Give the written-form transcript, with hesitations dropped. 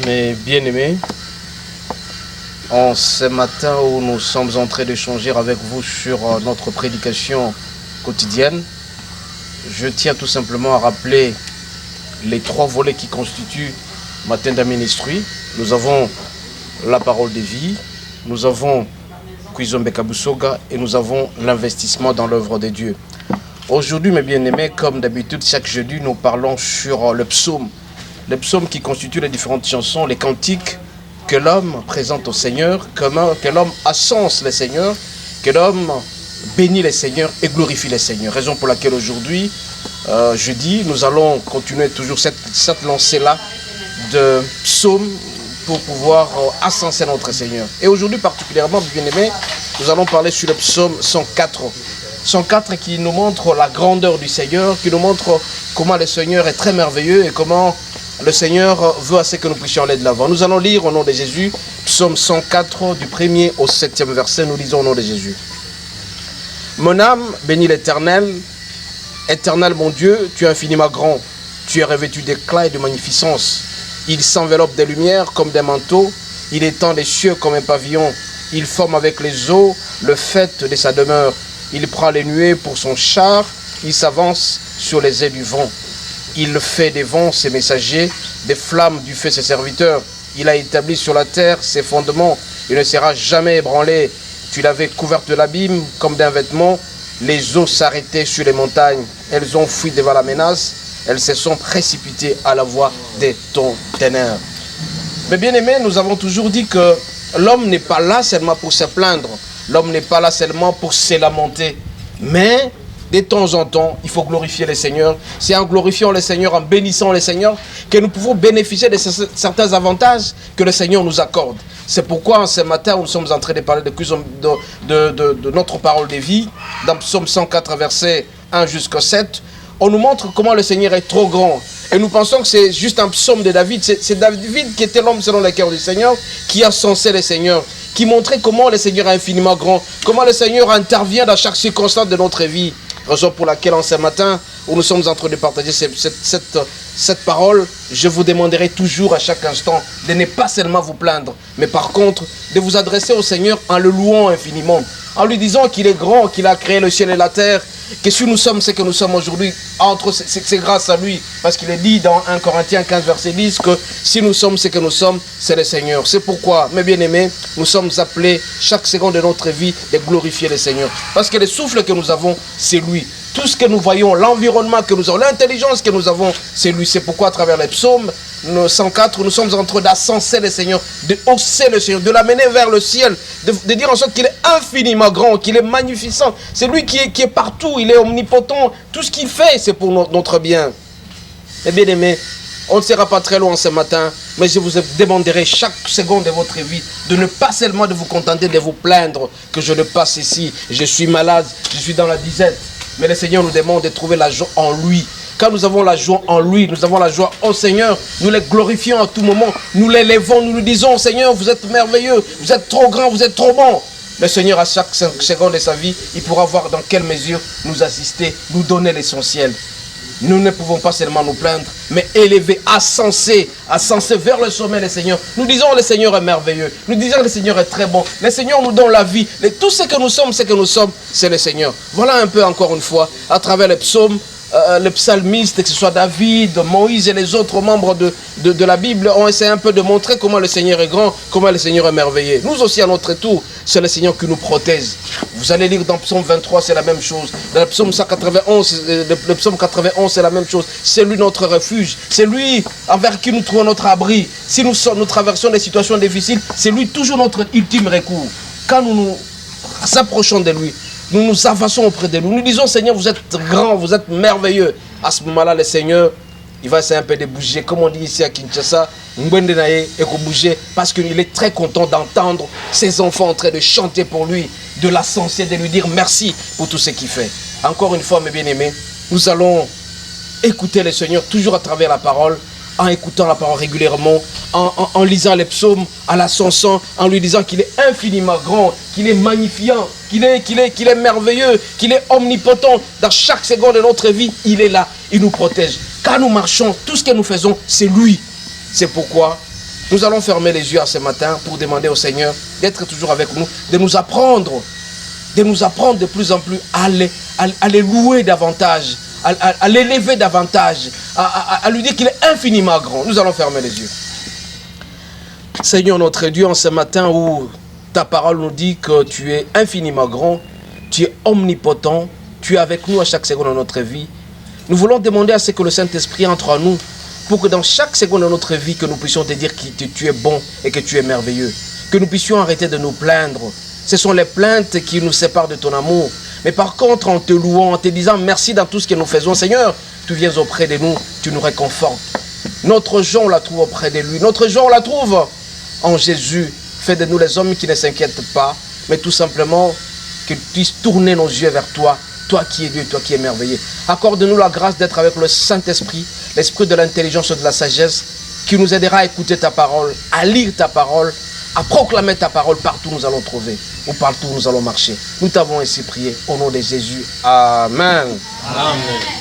Mes bien-aimés, en ce matin où nous sommes en train d'échanger avec vous sur notre prédication quotidienne, je tiens tout simplement à rappeler les trois volets qui constituent Matenda Ministry. Nous avons la parole de vie, nous avons Kwizombe Kabusoga et nous avons l'investissement dans l'œuvre de Dieu. Aujourd'hui, mes bien-aimés, comme d'habitude, chaque jeudi, nous parlons sur le psaume. Les psaumes qui constituent les différentes chansons, les cantiques que l'homme présente au Seigneur, que l'homme ascense le Seigneur, que l'homme bénit les Seigneurs et glorifie les Seigneurs. Raison pour laquelle aujourd'hui, jeudi, nous allons continuer toujours cette lancée-là de psaumes pour pouvoir ascenser notre Seigneur. Et aujourd'hui particulièrement, bien aimés, nous allons parler sur le psaume 104. 104 qui nous montre la grandeur du Seigneur, qui nous montre comment le Seigneur est très merveilleux et comment le Seigneur veut assez que nous puissions aller de l'avant. Nous allons lire au nom de Jésus, psaume 104, du 1er au 7e verset, nous lisons au nom de Jésus. Mon âme bénit l'Éternel. Éternel mon Dieu, tu es infiniment grand. Tu es revêtu d'éclat et de magnificence. Il s'enveloppe des lumières comme des manteaux. Il étend les cieux comme un pavillon. Il forme avec les eaux le faîte de sa demeure. Il prend les nuées pour son char. Il s'avance sur les ailes du vent. Il fait des vents ses messagers, des flammes du feu ses serviteurs. Il a établi sur la terre ses fondements. Il ne sera jamais ébranlé. Tu l'avais couverte de l'abîme comme d'un vêtement. Les eaux s'arrêtaient sur les montagnes. Elles ont fui devant la menace. Elles se sont précipitées à la voix de ton ténèbres. Mais bien aimés, nous avons toujours dit que l'homme n'est pas là seulement pour se plaindre. L'homme n'est pas là seulement pour se lamenter. Mais de temps en temps, il faut glorifier le Seigneur. C'est en glorifiant le Seigneur, en bénissant le Seigneur, que nous pouvons bénéficier de certains avantages que le Seigneur nous accorde. C'est pourquoi ce matin, nous sommes en train de parler de notre parole de vie, dans Psaume 104, versets 1 jusqu'au 7. On nous montre comment le Seigneur est trop grand. Et nous pensons que c'est juste un psaume de David. C'est David qui était l'homme selon le cœur du Seigneur, qui a censé le Seigneur, qui montrait comment le Seigneur est infiniment grand, comment le Seigneur intervient dans chaque circonstance de notre vie. Raison pour laquelle en ce matin, où nous sommes en train de partager cette parole, je vous demanderai toujours à chaque instant de ne pas seulement vous plaindre, mais par contre de vous adresser au Seigneur en le louant infiniment, en lui disant qu'il est grand, qu'il a créé le ciel et la terre, que si nous sommes ce que nous sommes aujourd'hui, c'est grâce à lui, parce qu'il est dit dans 1 Corinthiens 15 verset 10 que si nous sommes ce que nous sommes, c'est le Seigneur. C'est pourquoi, mes bien-aimés, nous sommes appelés chaque seconde de notre vie de glorifier le Seigneur, parce que le souffle que nous avons, c'est lui. Tout ce que nous voyons, l'environnement que nous avons, l'intelligence que nous avons, c'est lui. C'est pourquoi à travers les psaumes 104, nous sommes en train d'ascenser le Seigneur, de hausser le Seigneur, de l'amener vers le ciel, de dire en sorte qu'il est infiniment grand, qu'il est magnificent. C'est lui qui est partout, il est omnipotent. Tout ce qu'il fait, c'est pour notre bien. Et bien aimés, on ne sera pas très loin ce matin, mais je vous demanderai chaque seconde de votre vie de ne pas seulement de vous contenter de vous plaindre que je ne passe ici, je suis malade, je suis dans la disette. Mais le Seigneur nous demande de trouver la joie en lui. Quand nous avons la joie en lui, nous avons la joie au Seigneur, nous les glorifions à tout moment, nous l'élevons, nous lui disons, Seigneur, vous êtes merveilleux, vous êtes trop grand, vous êtes trop bon. Le Seigneur, à chaque seconde de sa vie, il pourra voir dans quelle mesure nous assister, nous donner l'essentiel. Nous ne pouvons pas seulement nous plaindre, mais élever, ascenser vers le sommet le Seigneur. Nous disons le Seigneur est merveilleux. Nous disons le Seigneur est très bon. Le Seigneur nous donne la vie. Tout ce que nous sommes, c'est le Seigneur. Voilà un peu encore une fois, à travers les psaumes, les psalmistes, que ce soit David, Moïse et les autres membres de la Bible, ont essayé un peu de montrer comment le Seigneur est grand, comment le Seigneur est merveilleux. Nous aussi, à notre tour, c'est le Seigneur qui nous protège. Vous allez lire dans Psaume 23, c'est la même chose. Dans le Psaume 191, le Psaume 91, c'est la même chose. C'est lui notre refuge. C'est lui envers qui nous trouvons notre abri. Si nous traversons des situations difficiles, c'est lui toujours notre ultime recours. Quand nous nous approchons de lui, nous nous avançons auprès de lui. Nous disons, Seigneur, vous êtes grand, vous êtes merveilleux. À ce moment-là, le Seigneur, il va essayer un peu de bouger. Comme on dit ici à Kinshasa, et bouger, parce qu'il est très content d'entendre ses enfants en train de chanter pour lui, de l'ascenser, de lui dire merci pour tout ce qu'il fait. Encore une fois, mes bien-aimés, nous allons écouter le Seigneur toujours à travers la parole, en écoutant la parole régulièrement, en lisant les psaumes, en l'ascensant, en lui disant qu'il est infiniment grand, qu'il est magnifiant, qu'il est merveilleux, qu'il est omnipotent. Dans chaque seconde de notre vie, il est là, il nous protège. Quand nous marchons, tout ce que nous faisons, c'est lui. C'est pourquoi Nous allons fermer les yeux à ce matin pour demander au Seigneur d'être toujours avec nous, de nous apprendre de plus en plus à les louer davantage, à l'élever davantage, à lui dire qu'il est infiniment grand. Nous allons fermer les yeux. Seigneur notre Dieu, en ce matin où ta parole nous dit que tu es infiniment grand, tu es omnipotent, tu es avec nous à chaque seconde de notre vie. Nous voulons demander à ce que le Saint-Esprit entre en nous pour que dans chaque seconde de notre vie, que nous puissions te dire que tu es bon et que tu es merveilleux. Que nous puissions arrêter de nous plaindre. Ce sont les plaintes qui nous séparent de ton amour. Mais par contre, en te louant, en te disant merci dans tout ce que nous faisons, Seigneur, tu viens auprès de nous, tu nous réconfortes. Notre joie, on la trouve auprès de lui. Notre joie, on la trouve en Jésus. Fais de nous les hommes qui ne s'inquiètent pas, mais tout simplement qu'ils puissent tourner nos yeux vers toi. Toi qui es Dieu, toi qui es merveilleux. Accorde-nous la grâce d'être avec le Saint-Esprit, l'Esprit de l'intelligence et de la sagesse, qui nous aidera à écouter ta parole, à lire ta parole, à proclamer ta parole partout où nous allons trouver, ou partout où nous allons marcher. Nous t'avons ainsi prié, au nom de Jésus. Amen. Amen.